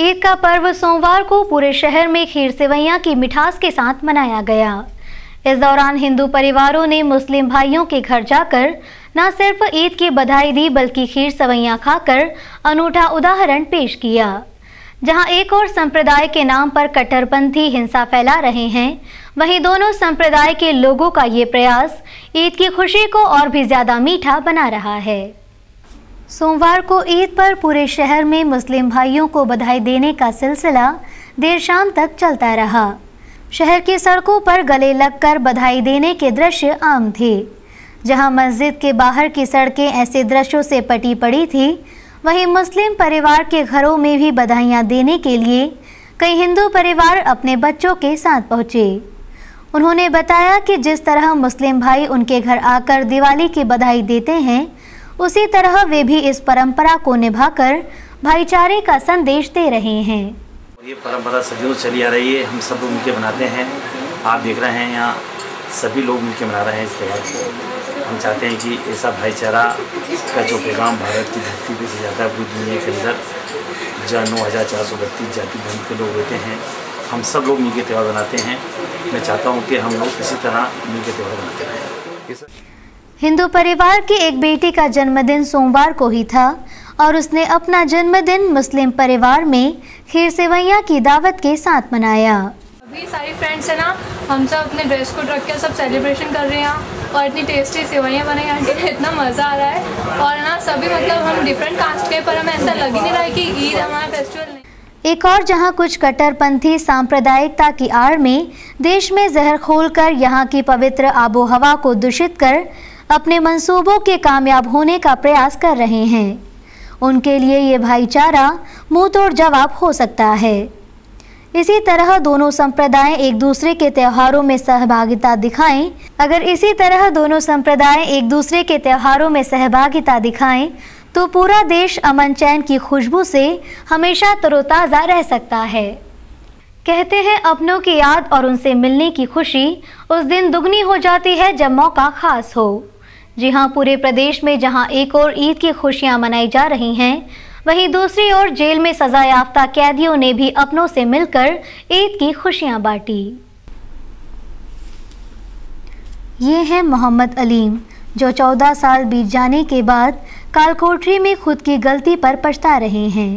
ईद का पर्व सोमवार को पूरे शहर में खीर सेवैयां की मिठास के साथ मनाया गया। इस दौरान हिंदू परिवारों ने मुस्लिम भाइयों के घर जाकर न सिर्फ ईद की बधाई दी बल्कि खीर सेवैयां खाकर अनूठा उदाहरण पेश किया। जहां एक और संप्रदाय के नाम पर कट्टरपंथी हिंसा फैला रहे हैं, वहीं दोनों संप्रदाय के लोगों का ये प्रयास ईद की खुशी को और भी ज्यादा मीठा बना रहा है। सोमवार को ईद पर पूरे शहर में मुस्लिम भाइयों को बधाई देने का सिलसिला देर शाम तक चलता रहा। शहर की सड़कों पर गले लगकर बधाई देने के दृश्य आम थे। जहां मस्जिद के बाहर की सड़कें ऐसे दृश्यों से पटी पड़ी थी, वहीं मुस्लिम परिवार के घरों में भी बधाइयां देने के लिए कई हिंदू परिवार अपने बच्चों के साथ पहुंचे। उन्होंने बताया कि जिस तरह मुस्लिम भाई उनके घर आकर दिवाली की बधाई देते हैं, उसी तरह वे भी इस परंपरा को निभाकर भाईचारे का संदेश दे रहे हैं। ये परंपरा सदियों चली आ रही है, हम सब लोग मिलकर बनाते हैं। आप देख रहे हैं यहाँ सभी लोग मिलकर मना रहे हैं इस त्यौहार को। हम चाहते हैं कि ऐसा भाईचारा का जो पैगाम भारत की धरती पर से जाता है पूरी दुनिया के अंदर, जहाँ 9432 जाति धर्म के लोग रहते हैं, हम सब लोग मिलकर त्यौहार बनाते हैं। मैं चाहता हूँ कि हम लोग इसी तरह मिलकर त्यौहार बनाते रहें। हिंदू परिवार की एक बेटी का जन्मदिन सोमवार को ही था और उसने अपना जन्मदिन मुस्लिम परिवार में खीर सेवैयां की दावत के साथ मनाया। अभी सारी फ्रेंड्स है ना, हम सब अपने ड्रेस कोड रख के सब सेलिब्रेशन कर रहे हैं और इतनी टेस्टी सेवैयां बनाई आंटी ने, इतना मज़ा आ रहा है। और ना सभी मतलब हम डिफरेंट कास्ट के, पर हमें ऐसा लग ही नहीं रहा है कि ईद हमारा फेस्टिवल नहीं। एक और जहां कुछ कट्टरपंथी सांप्रदायिकता की आड़ में देश में जहर खोलकर यहां की पवित्र आबो हवा को दूषित कर अपने मंसूबों के कामयाब होने का प्रयास कर रहे हैं, उनके लिए ये भाईचारा मुंह तोड़ जवाब हो सकता है। इसी तरह दोनों संप्रदाय एक दूसरे के त्योहारों में सहभागिता दिखाएं। अगर इसी तरह दोनों संप्रदाय एक दूसरे के त्योहारों में सहभागिता दिखाएं तो पूरा देश अमन चैन की खुशबू से हमेशा तरोताज़ा रह सकता है। कहते हैं अपनों की याद और उनसे मिलने की खुशी उस दिन दुगनी हो जाती है जब मौका खास हो। जी हां, पूरे प्रदेश में जहां एक और ईद की खुशियां मनाई जा रही हैं, वहीं दूसरी ओर जेल में सजा याफ्ता कैदियों ने भी अपनों से मिलकर ईद की खुशियां बांटी। ये हैं मोहम्मद अलीम, जो 14 साल बीत जाने के बाद कालकोठरी में खुद की गलती पर पछता रहे हैं।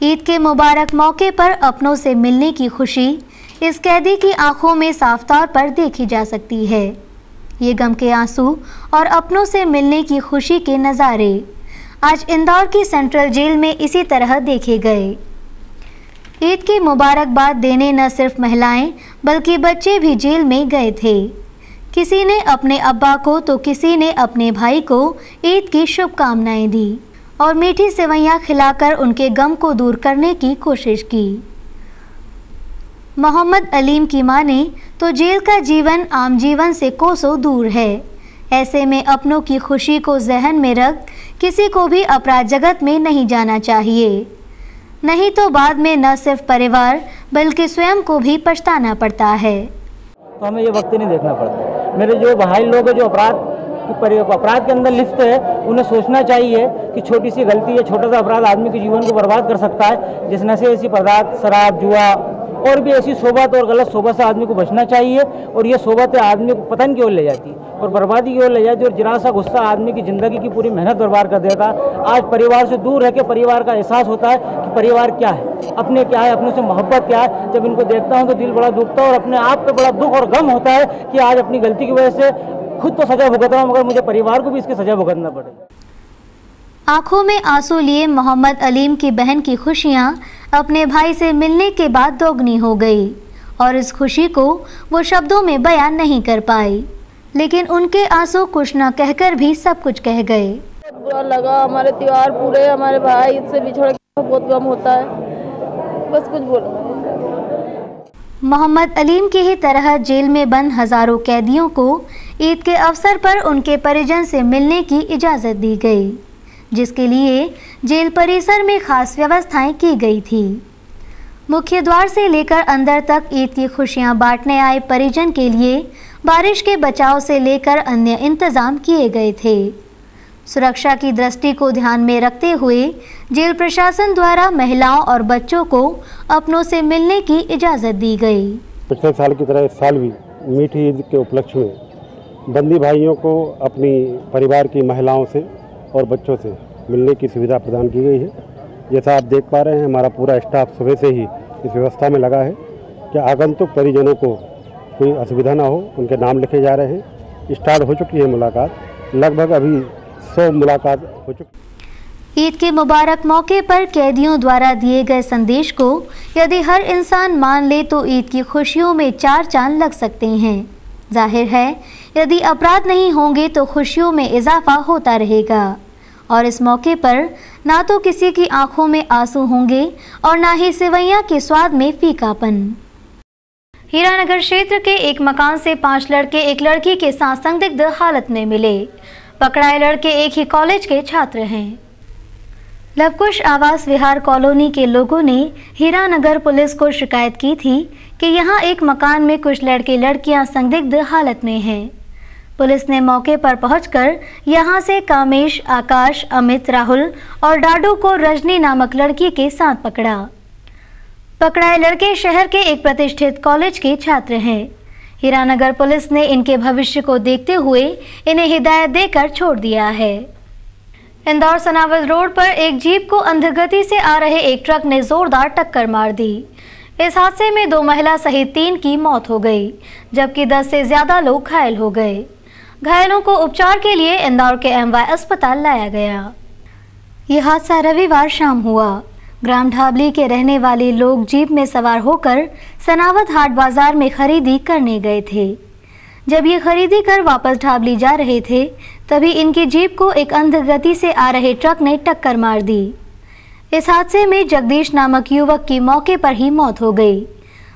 ईद के मुबारक मौके पर अपनों से मिलने की खुशी इस कैदी की आंखों में साफ तौर पर देखी जा सकती है। ये गम के आंसू और अपनों से मिलने की खुशी के नज़ारे आज इंदौर की सेंट्रल जेल में इसी तरह देखे गए। ईद की मुबारकबाद देने न सिर्फ महिलाएं बल्कि बच्चे भी जेल में गए थे। किसी ने अपने अब्बा को तो किसी ने अपने भाई को ईद की शुभकामनाएं दी और मीठी सेवैयां खिलाकर उनके गम को दूर करने की कोशिश की। मोहम्मद अलीम की माने तो जेल का जीवन आम जीवन से कोसों दूर है। ऐसे में अपनों की खुशी को जहन में रख किसी को भी अपराध जगत में नहीं जाना चाहिए, नहीं तो बाद में न सिर्फ परिवार बल्कि स्वयं को भी पछताना पड़ता है। तो हमें ये वक्त नहीं देखना पड़ता। मेरे जो भाई लोग जो अपराध के अंदर लिप्त है, उन्हें सोचना चाहिए कि छोटी सी गलती या छोटा सा अपराध आदमी के जीवन को बर्बाद कर सकता है। जिस नशे ऐसी पदार्थ, शराब, जुआ और भी ऐसी सोबत और गलत सोबत से आदमी को बचना चाहिए। और ये सोबतें आदमी को पतन की ओर ले जाती और बर्बादी की ओर ले जाती और जरा सा गुस्सा आदमी की ज़िंदगी की पूरी मेहनत बर्बाद कर देता। आज परिवार से दूर रह के परिवार का एहसास होता है कि परिवार क्या है, अपने क्या है, अपनों से मोहब्बत क्या है। जब इनको देखता हूँ तो दिल बड़ा दुखता है और अपने आप पे बड़ा दुख और गम होता है कि आज अपनी गलती की वजह से खुद तो सजा भुगत रहा हूँ, मगर मुझे परिवार को भी इसकी सजा भुगतना पड़ेगी। आंखों में आंसू लिए मोहम्मद अलीम की बहन की खुशियां अपने भाई से मिलने के बाद दोगुनी हो गई और इस खुशी को वो शब्दों में बयान नहीं कर पाई, लेकिन उनके आंसू कुछ न कहकर भी सब कुछ कह गए। बहुत बुरा लगा, हमारे त्योहार पूरे, हमारे भाई से बिछड़ के बहुत गम होता है। बस कुछ बोलना। मोहम्मद अलीम की ही तरह जेल में बंद हजारों कैदियों को ईद के अवसर पर उनके परिजन से मिलने की इजाज़त दी गई, जिसके लिए जेल परिसर में खास व्यवस्थाएं की गई थी। मुख्य द्वार से लेकर अंदर तक ईद की खुशियां बांटने आए परिजन के लिए बारिश के बचाव से लेकर अन्य इंतजाम किए गए थे। सुरक्षा की दृष्टि को ध्यान में रखते हुए जेल प्रशासन द्वारा महिलाओं और बच्चों को अपनों से मिलने की इजाज़त दी गई। पिछले साल की तरह इस साल भी मीठी ईद के उपलक्ष्य में बंदी भाइयों को अपनी परिवार की महिलाओं से और बच्चों से मिलने की सुविधा प्रदान की गई है। जैसा आप देख पा रहे हैं, हमारा पूरा स्टाफ सुबह से ही इस व्यवस्था में लगा है कि आगंतुक परिजनों को कोई असुविधा ना हो। उनके नाम लिखे जा रहे हैं। स्टार्ट हो चुकी है मुलाकात, लगभग अभी 100 मुलाकात हो चुकी। ईद के मुबारक मौके पर कैदियों द्वारा दिए गए संदेश को यदि हर इंसान मान ले तो ईद की खुशियों में 4 चांद लग सकते हैं। जाहिर है यदि अपराध नहीं होंगे तो खुशियों में इजाफा होता रहेगा और इस मौके पर ना तो किसी की आंखों में आंसू होंगे और ना ही सेवैयां के स्वाद में फीकापन। हीरानगर क्षेत्र के एक मकान से 5 लड़के एक लड़की के साथ संदिग्ध हालत में मिले। पकड़ाए लड़के एक ही कॉलेज के छात्र हैं। लवकुश आवास विहार कॉलोनी के लोगों ने हीरानगर पुलिस को शिकायत की थी कि यहां एक मकान में कुछ लड़के लड़कियां संदिग्ध हालत में हैं। पुलिस ने मौके पर पहुंचकर यहां से कामेश, आकाश, अमित, राहुल और डाडू को रजनी नामक लड़की के साथ पकड़ा। पकड़ाए लड़के शहर के एक प्रतिष्ठित कॉलेज के छात्र हैं। हीरानगर पुलिस ने इनके भविष्य को देखते हुए इन्हें हिदायत देकर छोड़ दिया है। इंदौर सनावल रोड पर एक जीप को अंधगति से आ रहे एक ट्रक ने जोरदार टक्कर मार दी। इस हादसे में 2 महिला सहित 3 की मौत हो गई, जबकि 10 से ज्यादा लोग घायल हो गए। घायलों को उपचार के लिए इंदौर के MY अस्पताल लाया गया। यह हादसा रविवार शाम हुआ। ग्राम ढाबली के रहने वाले लोग जीप में सवार होकर सनावत हाट बाजार में खरीदी करने गए थे। जब ये खरीदी कर वापस ढाबली जा रहे थे तभी इनकी जीप को एक अंधगति से आ रहे ट्रक ने टक्कर मार दी। इस हादसे में जगदीश नामक युवक की मौके पर ही मौत हो गई।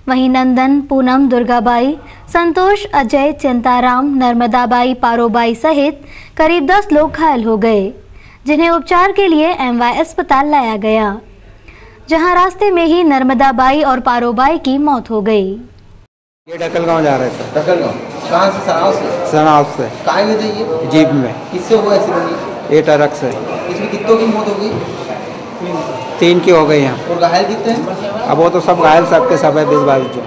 वहीं नंदन, पूनम, दुर्गाबाई, संतोष, अजय, चिंताराम, नर्मदाबाई, पारोबाई सहित करीब 10 लोग घायल हो गए, जिन्हें उपचार के लिए MY अस्पताल लाया गया, जहां रास्ते में ही नर्मदाबाई और पारोबाई की मौत हो गई। ये डकलगांव जा रहे थे। डकलगांव कहाँ से? सनाव से। सनाव से। कहाँ गए थे ये? जीप में। किससे हुआ एक्सीडेंट? ये ट्रक से। इसमें कितनों की मौत हो गई? 3 की हो गई हैं। और घायल कितने हैं? अब वो तो सब घायल, सबके सब है 20-22 जो।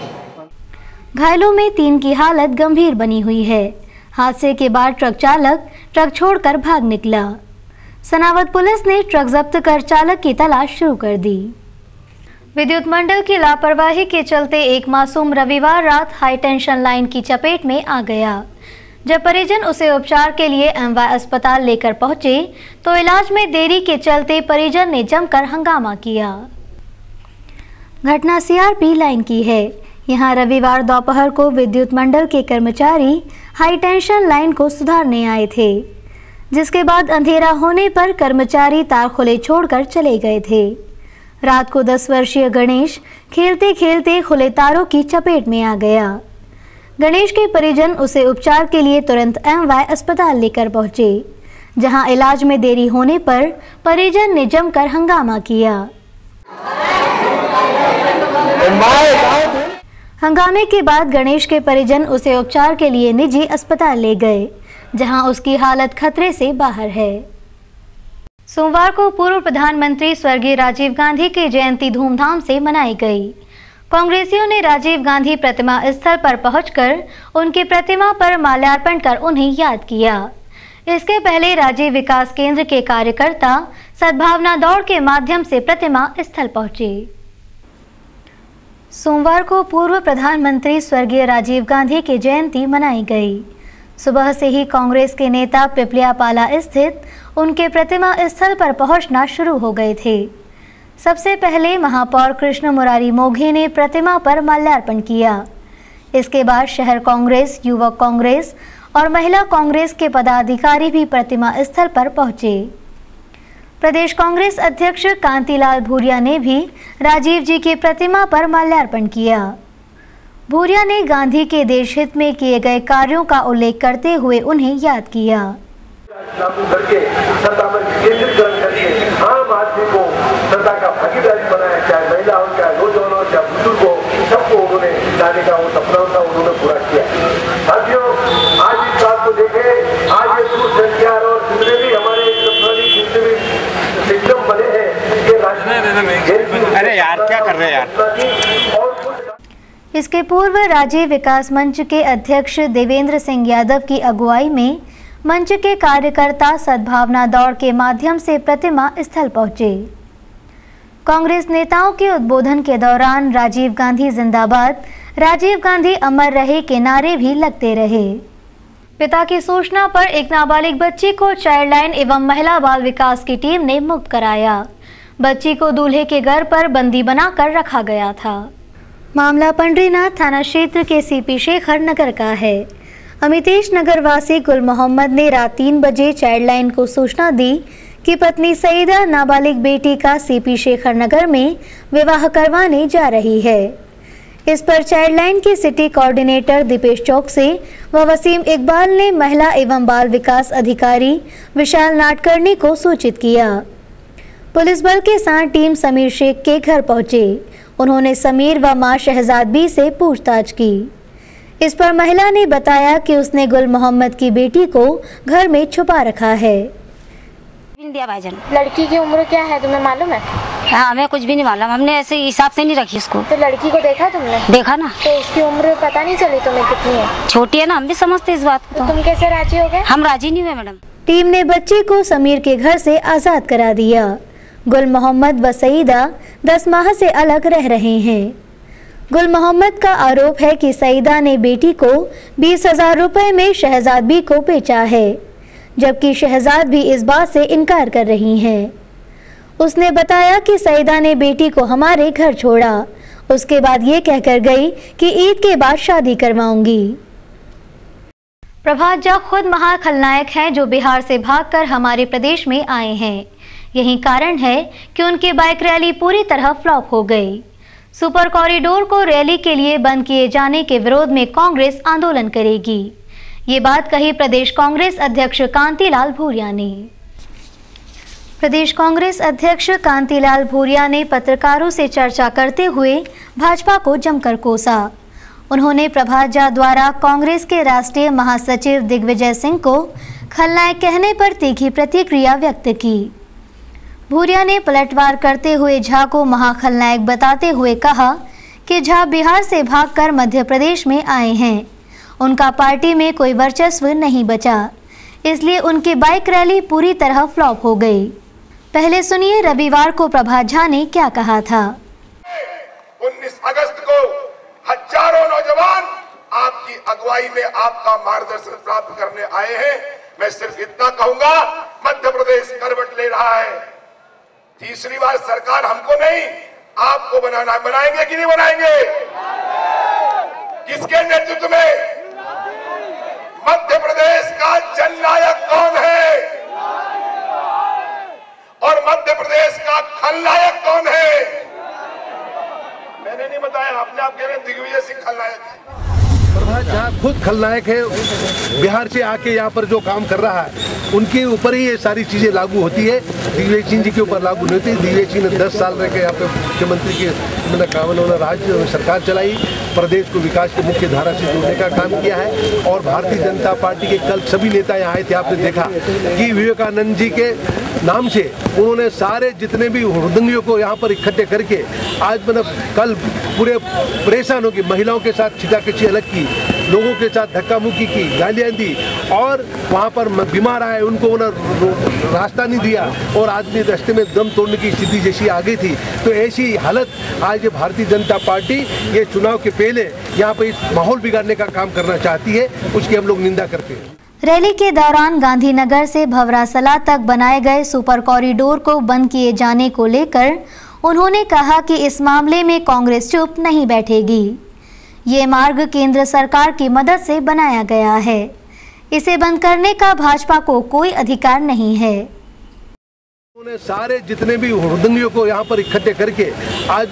घायलों में 3 की हालत गंभीर बनी हुई है। हादसे के बाद ट्रक चालक ट्रक छोड़कर भाग निकला। सनावत पुलिस ने ट्रक जब्त कर चालक की तलाश शुरू कर दी। विद्युत मंडल की लापरवाही के चलते एक मासूम रविवार रात हाई टेंशन लाइन की चपेट में आ गया। जब परिजन उसे उपचार के लिए MY अस्पताल लेकर पहुंचे तो इलाज में देरी के चलते परिजन ने जमकर हंगामा किया। घटना CRP लाइन की है। यहां रविवार दोपहर को विद्युत मंडल के कर्मचारी हाई टेंशन लाइन को सुधारने आए थे, जिसके बाद अंधेरा होने पर कर्मचारी तार खुले छोड़कर चले गए थे। रात को 10 वर्षीय गणेश खेलते खेलते खुले तारों की चपेट में आ गया। गणेश के परिजन उसे उपचार के लिए तुरंत MY अस्पताल लेकर पहुंचे, जहां इलाज में देरी होने पर परिजन ने जमकर हंगामा किया। हंगामे के बाद गणेश के परिजन उसे उपचार के लिए निजी अस्पताल ले गए, जहां उसकी हालत खतरे से बाहर है। सोमवार को पूर्व प्रधानमंत्री स्वर्गीय राजीव गांधी की जयंती धूमधाम से मनाई गई। कांग्रेसियों ने राजीव गांधी प्रतिमा स्थल पर पहुंचकर उनकी प्रतिमा पर माल्यार्पण कर उन्हें याद किया। इसके पहले राजीव विकास केंद्र के कार्यकर्ता सद्भावना दौड़ के माध्यम से प्रतिमा स्थल पहुंचे। सोमवार को पूर्व प्रधानमंत्री स्वर्गीय राजीव गांधी की जयंती मनाई गई। सुबह से ही कांग्रेस के नेता पिपलियापाला स्थित उनके प्रतिमा स्थल पर पहुंचना शुरू हो गए थे। सबसे पहले महापौर कृष्ण मुरारी मोघे ने प्रतिमा पर माल्यार्पण किया। इसके बाद शहर कांग्रेस, युवक कांग्रेस और महिला कांग्रेस के पदाधिकारी भी प्रतिमा स्थल पर पहुंचे। प्रदेश कांग्रेस अध्यक्ष कांतिलाल भूरिया ने भी राजीव जी की प्रतिमा पर माल्यार्पण किया। भूरिया ने गांधी के देश हित में किए गए कार्यों का उल्लेख करते हुए उन्हें याद किया। सत्ता में केंद्रीकरण करके आम आदमी को सत्ता का भागीदारी बनाया, चाहे महिला हो, चाहे नौजवान हो, चाहे बुजुर्ग हो, सबको उन्होंने लाने का वो सपना था, उन्होंने पूरा किया। साथियों, आज इस बात को देखें, आज ये दूर संख्या और जितने भी हमारे कर रहे हैं यार। इसके पूर्व राज्य विकास मंच के अध्यक्ष देवेंद्र सिंह यादव की अगुवाई में मंच के कार्यकर्ता सद्भावना दौड़ के माध्यम से प्रतिमा स्थल पहुंचे। कांग्रेस नेताओं के उद्बोधन के दौरान राजीव गांधी जिंदाबाद, राजीव गांधी अमर रहे के नारे भी लगते रहे। पिता की सूचना पर एक नाबालिग बच्ची को चाइल्ड लाइन एवं महिला बाल विकास की टीम ने मुक्त कराया। बच्ची को दूल्हे के घर पर बंदी बनाकर रखा गया था। मामला पंडरीनाथ थाना क्षेत्र के सीपी शेखर नगर का है। अमितेश नगर वासी गुल मोहम्मद ने रात 3 बजे चाइल्ड लाइन को सूचना दी कि पत्नी सईदा नाबालिग बेटी का सीपी शेखर नगर में विवाह करवाने जा रही है। इस पर चाइल्ड लाइन के सिटी कोऑर्डिनेटर दीपेश चौकसे व वसीम इकबाल ने महिला एवं बाल विकास अधिकारी विशाल नाटकर्णी को सूचित किया। पुलिस बल के साथ टीम समीर शेख के घर पहुंचे। उन्होंने समीर व मां शहजाद बी से पूछताछ की। इस पर महिला ने बताया कि उसने गुल मोहम्मद की बेटी को घर में छुपा रखा है। दिया भाईजान। लड़की की उम्र क्या है तुम्हें मालूम है? हाँ, हमें कुछ भी नहीं मालूम, हमने ऐसे हिसाब से नहीं रखी उसको। तो लड़की को देखा तुमने? देखा ना। तो उसकी उम्र पता नहीं चली तुम्हें कितनी है? छोटी है ना, हम भी समझते इस बात को। तो तुम कैसे राजी हो गए? हम राजी नहीं हुए मैडम। टीम ने बच्चे को समीर के घर से आजाद करा दिया। गुल मोहम्मद व सईदा 10 माह से अलग रह रहे हैं। गुल मोहम्मद का आरोप है कि सईदा ने बेटी को 20,000 रुपए में शहजाद बी को बेचा है, जबकि शहजाद भी इस बात से इनकार कर रही हैं। उसने बताया कि सईदा ने बेटी को हमारे घर छोड़ा, उसके बाद ये कहकर गई कि ईद के बाद शादी करवाऊंगी। प्रभात झा खुद महाखलनायक हैं जो बिहार से भागकर हमारे प्रदेश में आए हैं। यही कारण है कि उनकी बाइक रैली पूरी तरह फ्लॉप हो गई। सुपर कॉरिडोर को रैली के लिए बंद किए जाने के विरोध में कांग्रेस आंदोलन करेगी। ये बात कही प्रदेश कांग्रेस अध्यक्ष कांतिलाल भूरिया ने। प्रदेश कांग्रेस अध्यक्ष कांतिलाल भूरिया ने पत्रकारों से चर्चा करते हुए भाजपा को जमकर कोसा। उन्होंने प्रभात झा द्वारा कांग्रेस के राष्ट्रीय महासचिव दिग्विजय सिंह को खलनायक कहने पर तीखी प्रतिक्रिया व्यक्त की। भूरिया ने पलटवार करते हुए झा को महाखलनायक बताते हुए कहा कि झा बिहार से भागकर मध्य प्रदेश में आए हैं, उनका पार्टी में कोई वर्चस्व नहीं बचा, इसलिए उनकी बाइक रैली पूरी तरह फ्लॉप हो गई। पहले सुनिए रविवार को प्रभात झा ने क्या कहा था। 19 अगस्त को हजारों नौजवान आपकी अगुवाई में आपका मार्गदर्शन प्राप्त करने आए हैं। मैं सिर्फ इतना कहूंगा, मध्य प्रदेश करवट ले रहा है। तीसरी बार सरकार हमको नहीं आपको बनाना, बनाएंगे कि नहीं बनाएंगे? किसके नेतृत्व में? मध्य प्रदेश का जननायक कौन है और मध्य प्रदेश का खलनायक कौन है? मैंने नहीं बताया, अपने आप कह रहे हैं दिग्विजय सिंह खलनायक है। प्रभात झा खुद खलनायक है। बिहार से आके यहाँ पर जो काम कर रहा है उनके ऊपर ही ये सारी चीजें लागू होती है, दिग्विजय सिंह जी के ऊपर लागू नहीं होती। दिग्विजय सिंह ने 10 साल रह के यहाँ पे मुख्यमंत्री के उन्होंने राज्य सरकार चलाई, प्रदेश को विकास की मुख्य धारा से जोड़ने का काम किया है। और भारतीय जनता पार्टी के कल सभी नेता यहाँ आए थे, आपने देखा कि विवेकानंद जी के नाम से उन्होंने सारे जितने भी हुड़दंगियों को यहाँ पर इकट्ठे करके आज कल पूरे परेशान होगी, महिलाओं के साथ छिटाकछी अलग की, लोगों के साथ धक्का मुक्की की, गालियाँ दी और वहाँ पर बीमार आए उनको रास्ता नहीं दिया और आदमी रास्ते में दम तोड़ने की स्थिति जैसी आ गई थी। तो ऐसी हालत आज भारतीय जनता पार्टी ये चुनाव के पहले यहाँ पर इस माहौल बिगाड़ने का काम करना चाहती है, उसकी हम लोग निंदा करते हैं। रैली के दौरान गांधीनगर से भवरासला तक बनाए गए सुपर कॉरिडोर को बंद किए जाने को लेकर उन्होंने कहा कि इस मामले में कांग्रेस चुप नहीं बैठेगी। ये मार्ग केंद्र सरकार की मदद से बनाया गया है, इसे बंद करने का भाजपा को कोई अधिकार नहीं है। उन्होंने सारे जितने भी हुड़दंगियों को यहाँ पर इकट्ठे करके आज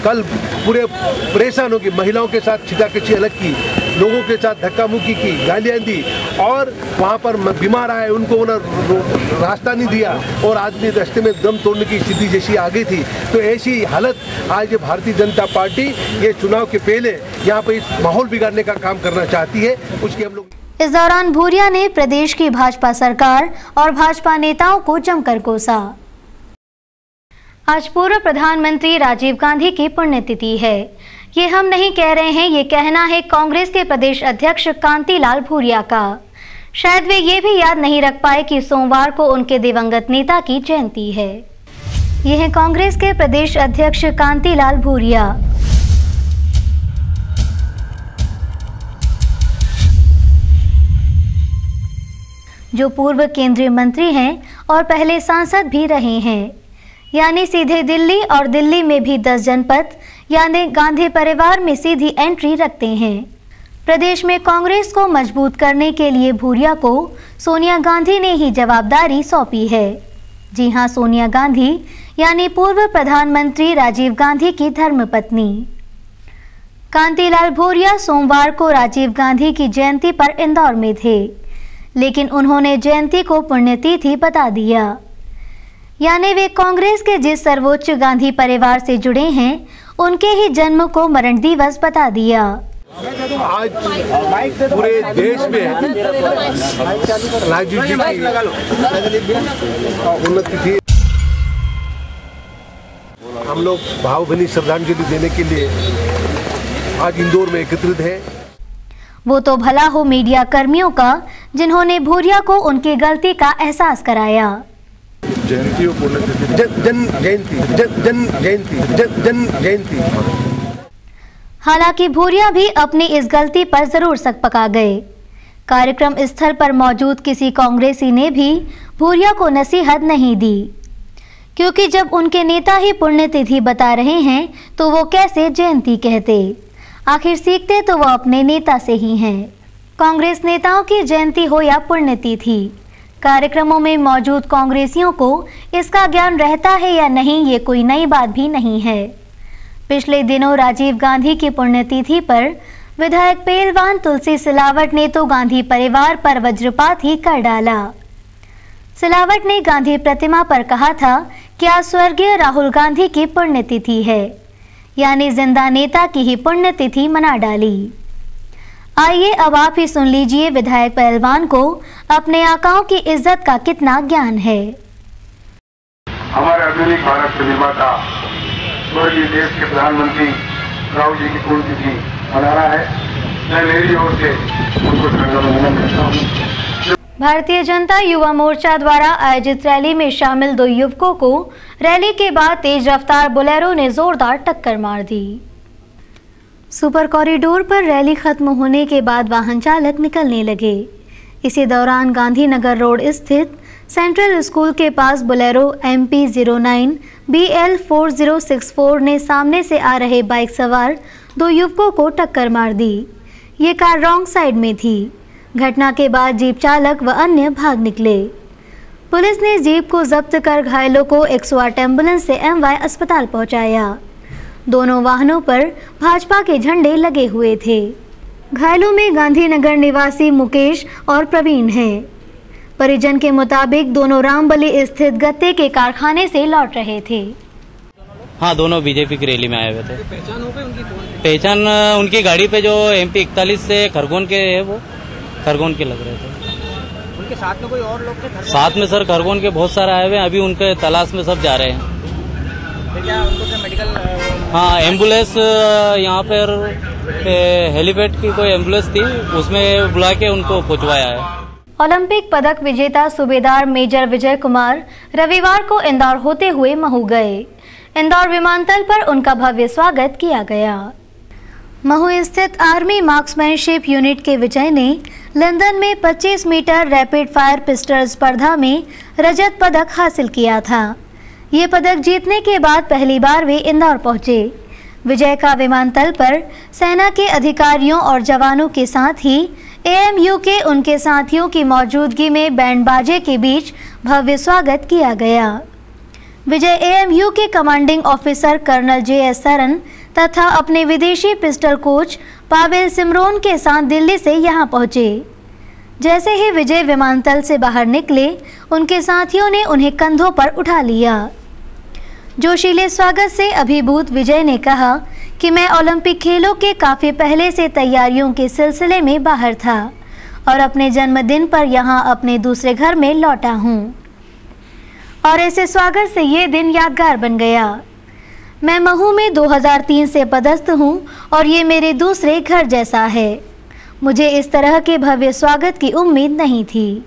कल पूरे परेशान होगी, महिलाओं के साथ छिटाकछी अलग की, लोगों के साथ धक्का मुक्की की, गालियाँ दी और वहाँ पर बीमार आए उनको रास्ता नहीं दिया और आदमी रास्ते में दम तोड़ने की स्थिति जैसी आ गई थी। तो ऐसी हालत आज भारतीय जनता पार्टी ये चुनाव के पहले यहाँ पर इस माहौल बिगाड़ने का काम करना चाहती है, उसकी हम लोग। इस दौरान भूरिया ने प्रदेश की भाजपा सरकार और भाजपा नेताओं को जमकर कोसा। आज पूर्व प्रधानमंत्री राजीव गांधी की पुण्यतिथि है। ये हम नहीं कह रहे हैं, ये कहना है कांग्रेस के प्रदेश अध्यक्ष कांतिलाल भूरिया का। शायद वे ये भी याद नहीं रख पाए कि सोमवार को उनके दिवंगत नेता की जयंती है। ये है कांग्रेस के प्रदेश अध्यक्ष कांतिलाल भूरिया। जो पूर्व केंद्रीय मंत्री हैं और पहले सांसद भी रहे हैं, यानी सीधे दिल्ली और दिल्ली में भी 10 जनपद यानी गांधी परिवार में सीधी एंट्री रखते हैं। प्रदेश में कांग्रेस को मजबूत करने के लिए भूरिया को सोनिया गांधी ने ही जवाबदारी सौंपी है। जी हां, सोनिया गांधी यानी पूर्व प्रधानमंत्री राजीव गांधी की धर्मपत्नी। कांतिलाल भूरिया सोमवार को राजीव गांधी की जयंती पर इंदौर में थे, लेकिन उन्होंने जयंती को पुण्यतिथि बता दिया। यानी वे कांग्रेस के जिस सर्वोच्च गांधी परिवार से जुड़े हैं, उनके ही जन्म को मरण दिवस बता दिया। आज पूरे देश में राजीव जी की पुण्यतिथि हम लोग भावभीनी श्रद्धांजलि देने के लिए आज इंदौर में एकत्रित हैं। वो तो भला हो मीडिया कर्मियों का, जिन्होंने भूरिया को उनकी गलती का एहसास कराया। जयंती और पुण्यतिथि जन जयंती। हालांकि भूरिया भी अपनी इस गलती पर जरूर सक पका गए। कार्यक्रम स्थल पर मौजूद किसी कांग्रेसी ने भी भूरिया को नसीहत नहीं दी, क्योंकि जब उनके नेता ही पुण्यतिथि बता रहे हैं तो वो कैसे जयंती कहते। आखिर सीखते तो वो अपने नेता से ही हैं। कांग्रेस नेताओं की जयंती हो या पुण्यतिथि, कार्यक्रमों में मौजूद कांग्रेसियों को इसका ज्ञान रहता है या नहीं, ये कोई नई बात भी नहीं है। पिछले दिनों राजीव गांधी की पुण्यतिथि पर विधायक पहलवान तुलसी सिलावट ने तो गांधी परिवार पर वज्रपात ही कर डाला। सिलावट ने गांधी प्रतिमा पर कहा था कि आज स्वर्गीय राहुल गांधी की पुण्यतिथि है, यानी जिंदा नेता की ही पुण्यतिथि मना डाली। आइए अब आप ही सुन लीजिए विधायक पहलवान को अपने आकाओं की इज्जत का कितना ज्ञान है। हमारे आधुनिक भारत के निर्माता स्वर्गीय देश के प्रधानमंत्री राहुल जी की पुण्यतिथि मना रहा है। मैं मेरी ओर से उनको नमन करता हूँ। भारतीय जनता युवा मोर्चा द्वारा आयोजित रैली में शामिल 2 युवकों को रैली के बाद तेज रफ्तार बोलेरो ने जोरदार टक्कर मार दी। सुपर कॉरिडोर पर रैली खत्म होने के बाद वाहन चालक निकलने लगे। इसी दौरान गांधीनगर रोड स्थित सेंट्रल स्कूल के पास बोलेरो MP 09 BL 4064 ने सामने से आ रहे बाइक सवार 2 युवकों को टक्कर मार दी। ये कार रॉन्ग साइड में थी। घटना के बाद जीप चालक व अन्य भाग निकले। पुलिस ने जीप को जब्त कर घायलों को 108 एम्बुलेंस से MY अस्पताल पहुंचाया। दोनों वाहनों पर भाजपा के झंडे लगे हुए थे। घायलों में गांधीनगर निवासी मुकेश और प्रवीण हैं। परिजन के मुताबिक दोनों रामबली स्थित गत्ते के कारखाने से लौट रहे थे। हाँ, दोनों बीजेपी की रैली में आए हुए थे। पहचान हो गई उनकी? पहचान उनकी गाड़ी पे जो MP 41 से खरगोन के है, वो खरगोन के लग रहे थे। उनके साथ में कोई और लोग थे? साथ में सर खरगोन के बहुत सारे आए हुए हैं। अभी उनके तलाश में सब जा रहे हैं। क्या उनको मेडिकल? हाँ, एम्बुलेंस यहाँ पर हेलीपैड की कोई एम्बुलेंस थी, उसमें बुला के उनको पहुंचवाया है। ओलंपिक पदक विजेता सूबेदार मेजर विजय कुमार रविवार को इंदौर होते हुए महू गए। इंदौर विमानतल पर उनका भव्य स्वागत किया गया। महू स्थित आर्मी मार्क्समैनशिप यूनिट के विजय ने लंदन में 25 मीटर रैपिड फायर पिस्टल स्पर्धा में रजत पदक हासिल किया था। ये पदक जीतने के बाद पहली बार वे इंदौर पहुंचे। विजय का विमानतल पर सेना के अधिकारियों और जवानों के साथ ही AMU के उनके साथियों की मौजूदगी में बैंड बाजे के बीच भव्य स्वागत किया गया। विजय AMU के commanding officer colonel JS Saran तथा अपने विदेशी पिस्टल कोच पावेल सिमरोन के साथ दिल्ली से यहां पहुंचे। जैसे ही विजय विमानतल से बाहर निकले, उनके साथियों ने उन्हें कंधों पर उठा लिया। जोशीले स्वागत से अभिभूत विजय ने कहा कि मैं ओलंपिक खेलों के काफ़ी पहले से तैयारियों के सिलसिले में बाहर था और अपने जन्मदिन पर यहां अपने दूसरे घर में लौटा हूं। और ऐसे स्वागत से ये दिन यादगार बन गया। मैं महू में 2003 से पदस्थ हूँ और ये मेरे दूसरे घर जैसा है। मुझे इस तरह के भव्य स्वागत की उम्मीद नहीं थी।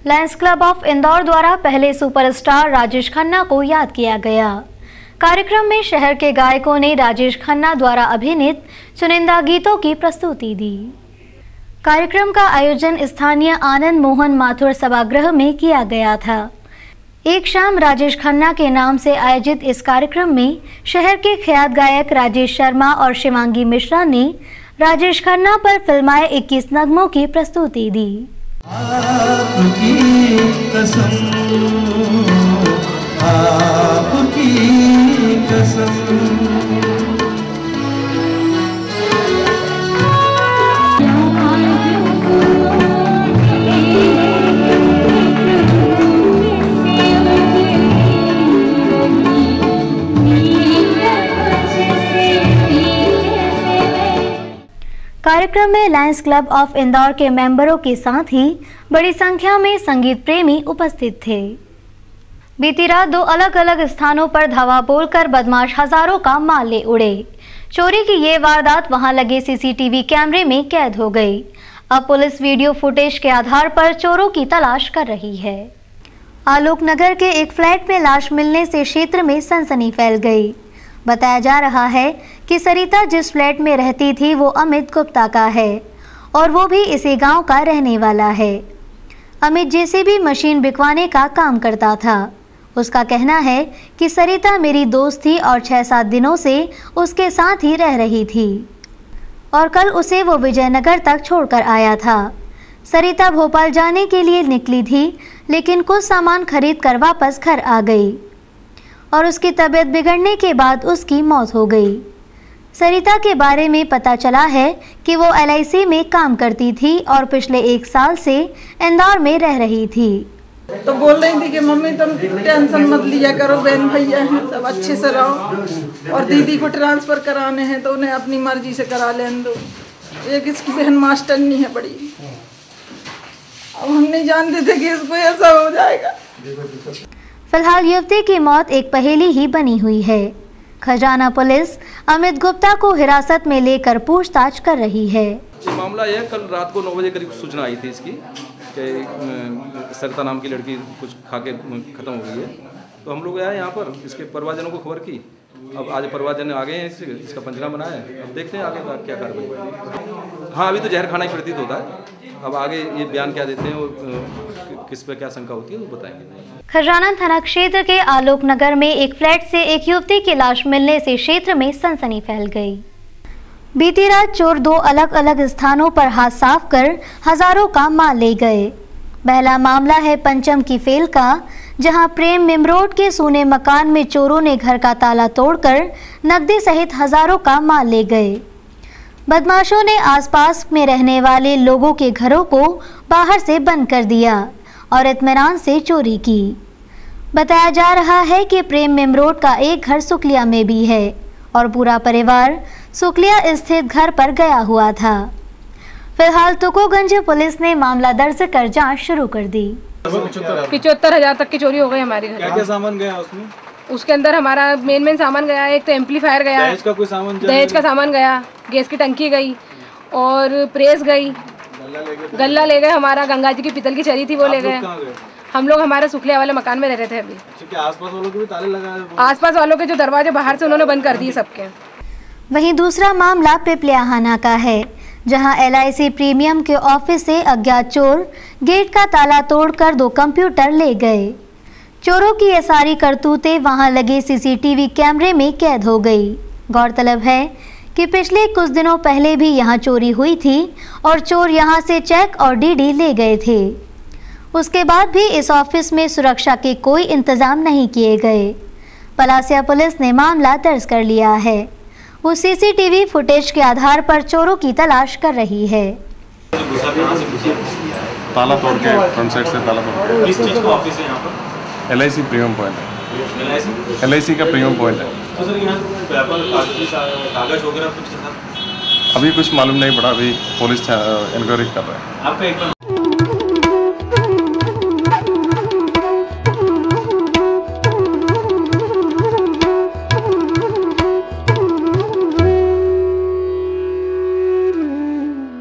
लायंस क्लब ऑफ इंदौर द्वारा पहले सुपरस्टार राजेश खन्ना को याद किया गया। कार्यक्रम में शहर के गायकों ने राजेश खन्ना द्वारा अभिनीत चुनिंदा गीतों की प्रस्तुति दी। कार्यक्रम का आयोजन स्थानीय आनंद मोहन माथुर सभागृह में किया गया था। एक शाम राजेश खन्ना के नाम से आयोजित इस कार्यक्रम में शहर के ख्यात गायक राजेश शर्मा और शिवांगी मिश्रा ने राजेश खन्ना पर फिल्माए 21 नगमों की प्रस्तुति दी। आपकी कसम, आपकी कसम। कार्यक्रम में लायंस क्लब ऑफ इंदौर के मेंबरों के साथ ही बड़ी संख्या में संगीत प्रेमी उपस्थित थे। बीती रात 2 अलग अलग स्थानों पर धावा बोलकर बदमाश हजारों का माल ले उड़े। चोरी की ये वारदात वहां लगे सीसीटीवी कैमरे में कैद हो गई। अब पुलिस वीडियो फुटेज के आधार पर चोरों की तलाश कर रही है। आलोक नगर के एक फ्लैट में लाश मिलने से क्षेत्र में सनसनी फैल गई। बताया जा रहा है कि सरिता जिस फ्लैट में रहती थी वो अमित गुप्ता का है और वो भी इसी गांव का रहने वाला है। अमित जेसीबी मशीन बिकवाने का काम करता था। उसका कहना है कि सरिता मेरी दोस्त थी और 6-7 दिनों से उसके साथ ही रह रही थी और कल उसे वो विजयनगर तक छोड़कर आया था। सरिता भोपाल जाने के लिए निकली थी लेकिन कुछ सामान खरीद कर वापस घर आ गई और उसकी तबीयत बिगड़ने के बाद उसकी मौत हो गई। सरिता के बारे में पता चला है कि वो LIC में काम करती थी और पिछले 1 साल से इंदौर में रह रही थी। तो बोल रही थी कि मम्मी तुम टेंशन मत लिया करो, बहन भैया हैं सब अच्छे से रहो और दीदी को ट्रांसफ़र कराने हैं तो उन्हें अपनी मर्जी से करा लेने दो। एक इसकी बहन मास्टरनी है बड़ी। अब हम नहीं जानते थे कि इसको ऐसा हो जाएगा। फिलहाल युवती की मौत एक पहेली ही बनी हुई है। खजाना पुलिस अमित गुप्ता को हिरासत में लेकर पूछताछ कर रही है। ये मामला यह कल रात को 9 बजे करीब सूचना आई थी इसकी कि सरिता नाम की लड़की कुछ खा के ख़त्म हो गई है। तो हम लोग आए यहाँ पर, इसके परिवारजनों को खबर की। अब आज परिवारजन आ गए हैं, इसका पंचनामा बनाया है। अब देखते हैं आगे का क्या कार्रवाई। हाँ, अभी तो जहर खाना ही प्रतीत होता है। अब आगे ये बयान क्या देते हैं और किस पे क्या शंका होती है वो बताएंगे। खजाना थाना क्षेत्र के आलोक नगर में एक फ्लैट से एक युवती की लाश मिलने से क्षेत्र में सनसनी फैल गई। बीती रात चोर 2 अलग अलग स्थानों पर हाथ साफ कर हजारों का माल ले गए। पहला मामला है पंचम की फेल का, जहां प्रेम मिमरोड के सूने मकान में चोरों ने घर का ताला तोड़कर नकदी सहित हजारों का माल ले गए। बदमाशों ने आसपास में रहने वाले लोगों के घरों को बाहर से बंद कर दिया और इत्मीनान से चोरी की। बताया जा रहा है कि प्रेम मिमरोड का एक घर सुकलिया में भी है और पूरा परिवार सुकलिया स्थित घर पर गया हुआ था। फिलहाल तुकोगंज पुलिस ने मामला दर्ज कर जांच शुरू कर दी। 75,000 तक की चोरी हो गई हमारे घर। क्या सामान गया उसमें? उसके अंदर हमारा मेन सामान गया। एक तो एम्पलीफायर गया, दहेज का कोई सामान, दहेज का सामान गया, गैस की टंकी गई और प्रेस गई, गल्ला ले गए हमारा, गंगा जी की पीतल की चरी थी वो ले गए। हम लोग हमारे सुखलिया वाले मकान में रह रहे थे। अभी आसपास वालों के भी ताले लगाए? आसपास वालों के जो दरवाजे बाहर से उन्होंने बंद कर दिए सबके। वहीं दूसरा मामला पिपलियाहाना का है, जहां LIC प्रीमियम के ऑफिस से अज्ञात चोर गेट का ताला तोड़कर 2 कंप्यूटर ले गए। चोरों की ये सारी करतूतें वहां लगे CCTV कैमरे में कैद हो गई। गौरतलब है कि पिछले कुछ दिनों पहले भी यहां चोरी हुई थी और चोर यहां से चेक और DD ले गए थे। उसके बाद भी इस ऑफिस में सुरक्षा के कोई इंतजाम नहीं किए गए। पलासिया पुलिस ने मामला दर्ज कर लिया है। वो CCTV फुटेज के आधार पर चोरों की तलाश कर रही है। ताला तोड़ के फ्रंट साइड से ताला तोड़ के। किस चीज का ऑफिस है यहाँ पर? LIC प्रीमियम पॉइंट है। LIC का प्रीमियम पॉइंट है। तो सर यहाँ कागज वगैरह कुछ अभी कुछ मालूम नहीं पड़ा। अभी पुलिस इंक्वायरी कर रहा है। आपका एक